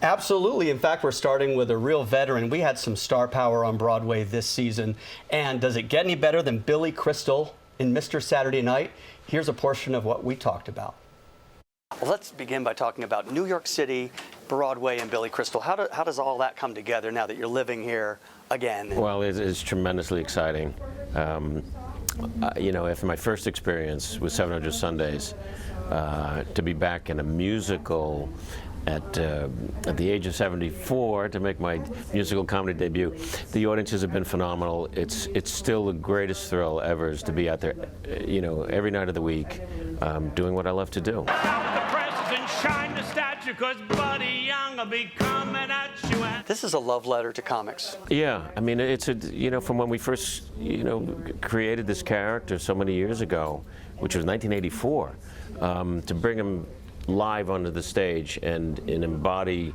Absolutely. In fact, we're starting with a real veteran. We had some star power on Broadway this season. And does it get any better than Billy Crystal in Mr. Saturday Night? Here's a portion of what we talked about. Well, let's begin by talking about New York City, Broadway, and Billy Crystal. How does all that come together now that you're living here again? Well, it's tremendously exciting. You know, after my first experience with 700 Sundays, to be back in a musical at the age of 74 to make my musical comedy debut, the audiences have been phenomenal. It's still the greatest thrill ever is to be out there, you know, every night of the week, doing what I love to do. This is a love letter to comics. Yeah, I mean, it's you know, from when we first, you know, created this character so many years ago, which was 1984, to bring him live onto the stage and embody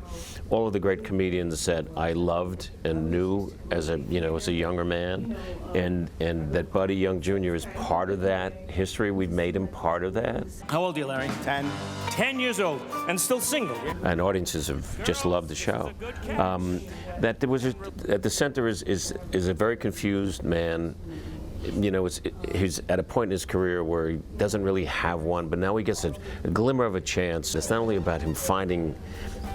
all of the great comedians that I loved and knew as a younger man, and that Buddy Young Jr. is part of that history. We've made him part of that. How old are you, Larry? 10. 10 years old and still single. And audiences have just loved the show. That there was at the center is a very confused man. You know, he's at a point in his career where he doesn't really have one, but now he gets a glimmer of a chance. It's not only about him finding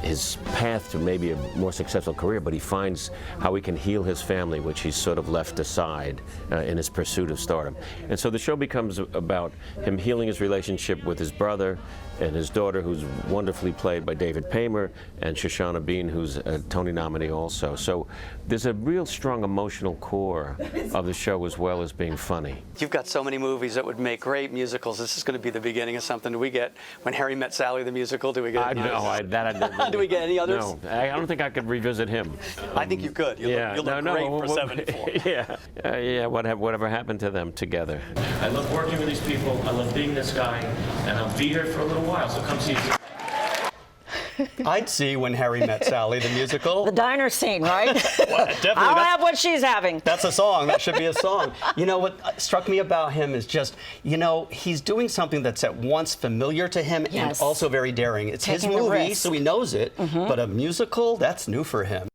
his path to maybe a more successful career, but he finds how he can heal his family, which he's sort of left aside in his pursuit of stardom. And so the show becomes about him healing his relationship with his brother and his daughter, who's wonderfully played by David Paymer, and Shoshana Bean, who's a Tony nominee also. So there's a real strong emotional core of the show as well as being funny. You've got so many movies that would make great musicals. This is going to be the beginning of something. Do we get When Harry Met Sally, the musical? Do we get do we get any others? No, I don't think I could revisit him. I think you could. You'll look great for 74. Yeah, whatever happened to them together. I love working with these people. I love being this guy, and I'll be here for a little while, so come see me. I'd see When Harry Met Sally, the musical. The diner scene, right? Well, definitely. I'll have what she's having. That's a song. That should be a song. You know, what struck me about him is just, you know, he's doing something that's at once familiar to him and also very daring. It's his movie, so he knows it, but a musical, that's new for him.